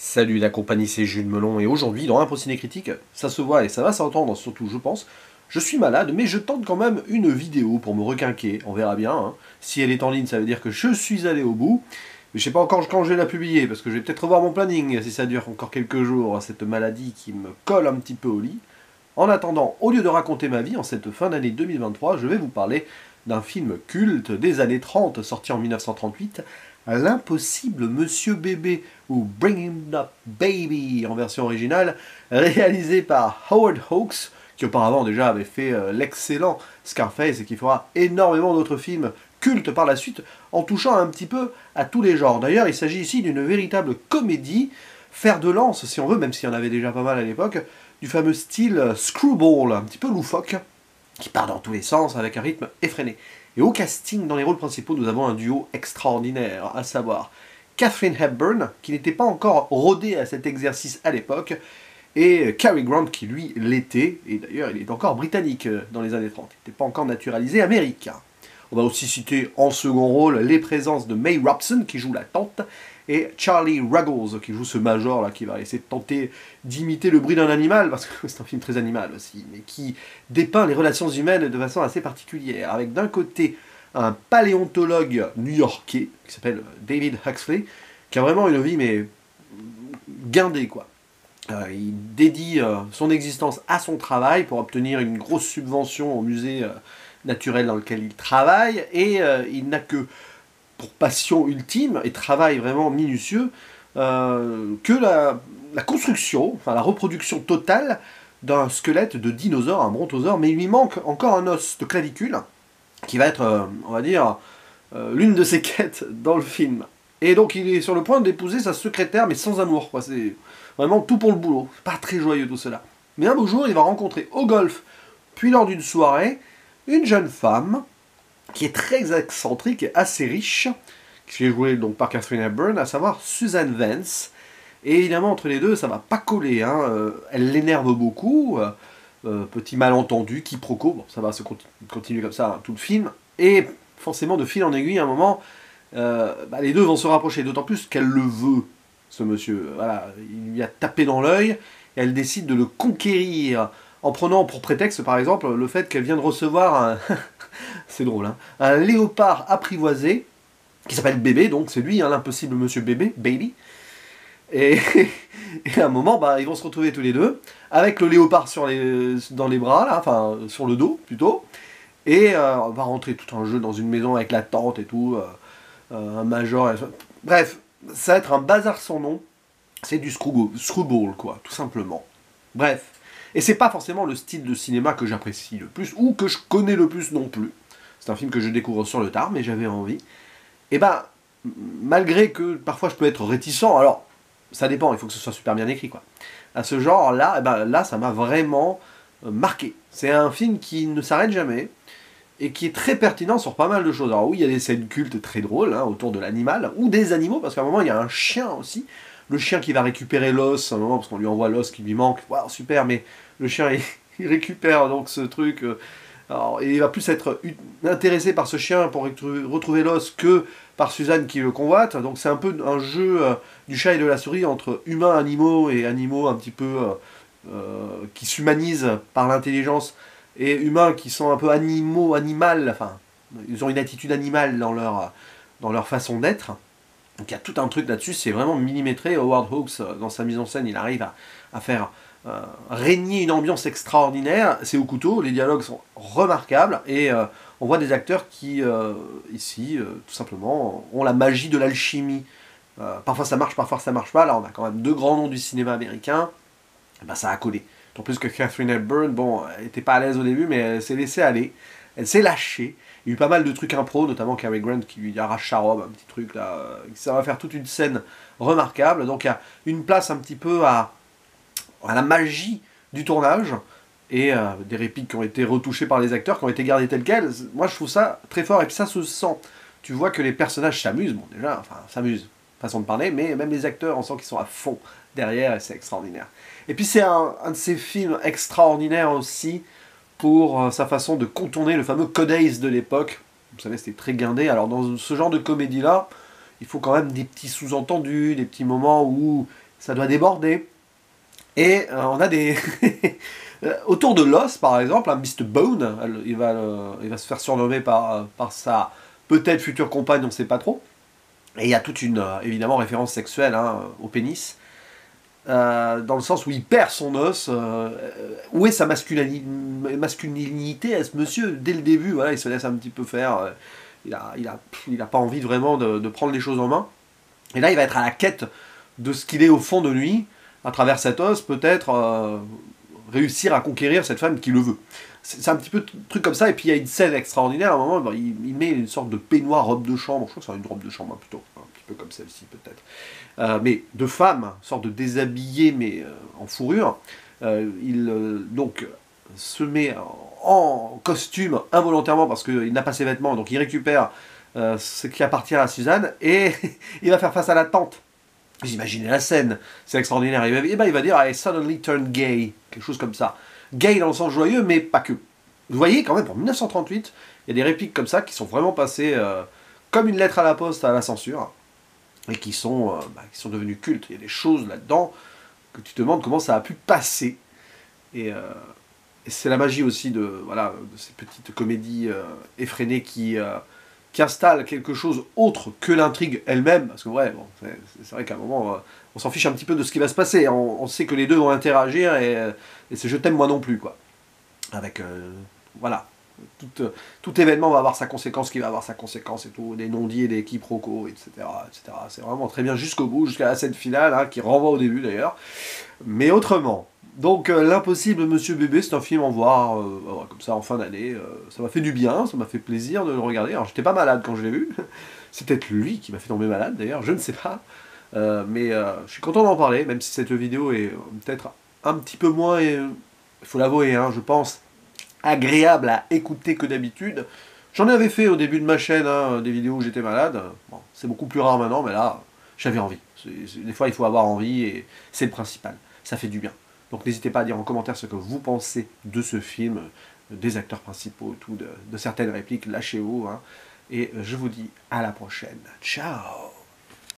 Salut la compagnie, c'est Jules Melon et aujourd'hui dans Impro Ciné Critique, ça se voit et ça va s'entendre surtout je pense, je suis malade mais je tente quand même une vidéo pour me requinquer, on verra bien, hein. Si elle est en ligne ça veut dire que je suis allé au bout, mais je sais pas encore quand je vais la publier parce que je vais peut-être revoir mon planning si ça dure encore quelques jours, cette maladie qui me colle un petit peu au lit. En attendant, au lieu de raconter ma vie en cette fin d'année 2023, je vais vous parler d'un film culte des années 30 sorti en 1938, L'impossible Monsieur Bébé, ou Bringing Up Baby en version originale, réalisé par Howard Hawks, qui auparavant déjà avait fait l'excellent Scarface et qui fera énormément d'autres films cultes par la suite, en touchant un petit peu à tous les genres. D'ailleurs, il s'agit ici d'une véritable comédie, fer de lance si on veut, même s'il y en avait déjà pas mal à l'époque, du fameux style screwball, un petit peu loufoque, qui part dans tous les sens avec un rythme effréné. Et au casting, dans les rôles principaux, nous avons un duo extraordinaire, à savoir Katharine Hepburn, qui n'était pas encore rodée à cet exercice à l'époque, et Cary Grant, qui lui l'était, et d'ailleurs il est encore britannique dans les années 30, il n'était pas encore naturalisé américain. On va aussi citer en second rôle les présences de May Robson, qui joue la tante, et Charlie Ruggles, qui joue ce major là, qui va essayer de tenter d'imiter le bruit d'un animal, parce que c'est un film très animal aussi, mais qui dépeint les relations humaines de façon assez particulière, avec d'un côté un paléontologue new-yorkais, qui s'appelle David Huxley, qui a vraiment une vie mais guindée quoi. Il dédie son existence à son travail pour obtenir une grosse subvention au musée naturel dans lequel il travaille, et il n'a que pour passion ultime et travail vraiment minutieux que la construction, enfin la reproduction totale d'un squelette de dinosaure, un brontosaure, mais il lui manque encore un os de clavicule qui va être, on va dire, l'une de ses quêtes dans le film. Et donc il est sur le point d'épouser sa secrétaire, mais sans amour, quoi. C'est vraiment tout pour le boulot. Pas très joyeux tout cela. Mais un beau jour, il va rencontrer au golf, puis lors d'une soirée, une jeune femme qui est très excentrique et assez riche, qui est jouée donc par Katharine Hepburn, à savoir Susan Vance. Et évidemment, entre les deux, ça va pas coller, hein. Elle l'énerve beaucoup, petit malentendu, quiproquo, bon, ça va se continuer comme ça, hein, tout le film. Et forcément, de fil en aiguille, à un moment, les deux vont se rapprocher, d'autant plus qu'elle le veut, ce monsieur. Voilà, il lui a tapé dans l'œil, et elle décide de le conquérir, en prenant pour prétexte, par exemple, le fait qu'elle vient de recevoir un... c'est drôle, hein, un léopard apprivoisé, qui s'appelle Bébé, donc c'est lui, hein, l'impossible Monsieur Bébé, Baby. Et, et à un moment, ils vont se retrouver tous les deux, avec le léopard dans les bras, là, enfin sur le dos plutôt, et on va rentrer tout un jeu dans une maison avec la tante et tout, un major, bref, ça va être un bazar sans nom, c'est du screwball, quoi, tout simplement. Bref, et c'est pas forcément le style de cinéma que j'apprécie le plus, ou que je connais le plus non plus. C'est un film que je découvre sur le tard, mais j'avais envie. Et malgré que parfois je peux être réticent, alors ça dépend, il faut que ce soit super bien écrit, quoi. À ce genre-là, là, ça m'a vraiment marqué. C'est un film qui ne s'arrête jamais, et qui est très pertinent sur pas mal de choses. Alors oui, il y a des scènes cultes très drôles, hein, autour de l'animal, ou des animaux, parce qu'à un moment, il y a un chien aussi. Le chien qui va récupérer l'os, à un moment, parce qu'on lui envoie l'os qui lui manque. Waouh, super, mais le chien, il récupère donc ce truc. Alors, et il va plus être intéressé par ce chien pour retrouver l'os que par Suzanne qui le convoite. Donc c'est un peu un jeu du chat et de la souris entre humains, animaux, et animaux un petit peu qui s'humanisent par l'intelligence, et humains qui sont un peu animal, enfin, ils ont une attitude animale dans leur façon d'être. Donc il y a tout un truc là-dessus, c'est vraiment millimétré. Howard Hawks, dans sa mise en scène, il arrive à faire régner une ambiance extraordinaire. C'est au couteau, les dialogues sont remarquables, et on voit des acteurs qui, ici, tout simplement, ont la magie de l'alchimie. Parfois ça marche, parfois ça marche pas. Là, on a quand même deux grands noms du cinéma américain. Ça a collé. D'autant plus que Katharine Hepburn, bon, elle n'était pas à l'aise au début, mais elle s'est laissée aller. Elle s'est lâchée. Il y a eu pas mal de trucs impro, notamment Cary Grant qui lui arrache sa robe, un petit truc là. Ça va faire toute une scène remarquable. Donc il y a une place un petit peu à la magie du tournage, et des répliques qui ont été retouchées par les acteurs, qui ont été gardées telles quelles. Moi je trouve ça très fort, et puis ça se sent. Tu vois que les personnages s'amusent, bon déjà, enfin s'amusent, façon de parler, mais même les acteurs, on sent qu'ils sont à fond derrière, et c'est extraordinaire. Et puis c'est un de ces films extraordinaires aussi, pour sa façon de contourner le fameux Code Ace de l'époque. Vous savez, c'était très guindé. Alors dans ce genre de comédie-là, il faut quand même des petits sous-entendus, des petits moments où ça doit déborder. Et on a des... autour de l'os, par exemple, un Mr. Bone, il va se faire surnommer par sa peut-être future compagne, on ne sait pas trop. Et il y a toute une, évidemment, référence sexuelle hein, au pénis. Dans le sens où il perd son os. Où est sa masculinité à ce monsieur? Dès le début, voilà, il se laisse un petit peu faire. Il a pas envie vraiment de prendre les choses en main. Et là, il va être à la quête de ce qu'il est au fond de lui, à travers cet os, peut-être réussir à conquérir cette femme qui le veut. C'est un petit peu truc comme ça, et puis il y a une scène extraordinaire, à un moment, il met une sorte de peignoir, robe de chambre, je crois que c'est une robe de chambre, hein, plutôt, un petit peu comme celle-ci peut-être, mais de femme, une sorte de déshabillé, mais en fourrure, donc se met en costume involontairement, parce qu'il n'a pas ses vêtements, donc il récupère ce qui appartient à Suzanne, et il va faire face à la tante. Vous imaginez la scène, c'est extraordinaire. Et ben il va dire I suddenly turned gay, quelque chose comme ça. Gay dans le sens joyeux, mais pas que. Vous voyez quand même, pour 1938, il y a des répliques comme ça qui sont vraiment passées comme une lettre à la poste à la censure, et qui sont devenues cultes. Il y a des choses là-dedans que tu te demandes comment ça a pu passer. Et c'est la magie aussi de ces petites comédies effrénées qui installe quelque chose autre que l'intrigue elle-même, parce que ouais, bon, c'est vrai qu'à un moment, on s'en fiche un petit peu de ce qui va se passer, on sait que les deux vont interagir, et c'est je t'aime moi non plus, quoi. Avec, voilà, tout événement va avoir sa conséquence, qui va avoir sa conséquence, et tout, des non-dits et des quiproquos, etc., etc. C'est vraiment très bien jusqu'au bout, jusqu'à la scène finale, hein, qui renvoie au début d'ailleurs, mais autrement. Donc l'impossible Monsieur Bébé, c'est un film à voir comme ça en fin d'année. Ça m'a fait du bien, ça m'a fait plaisir de le regarder. Alors j'étais pas malade quand je l'ai vu. C'est peut-être lui qui m'a fait tomber malade d'ailleurs, je ne sais pas. Mais je suis content d'en parler, même si cette vidéo est peut-être un petit peu moins, il faut l'avouer, hein, je pense, agréable à écouter que d'habitude. J'en avais fait au début de ma chaîne hein, des vidéos où j'étais malade. Bon, c'est beaucoup plus rare maintenant, mais là, j'avais envie. Des fois, il faut avoir envie et c'est le principal. Ça fait du bien. Donc n'hésitez pas à dire en commentaire ce que vous pensez de ce film, des acteurs principaux, tout, de certaines répliques, lâchez-vous. Hein, et je vous dis à la prochaine. Ciao!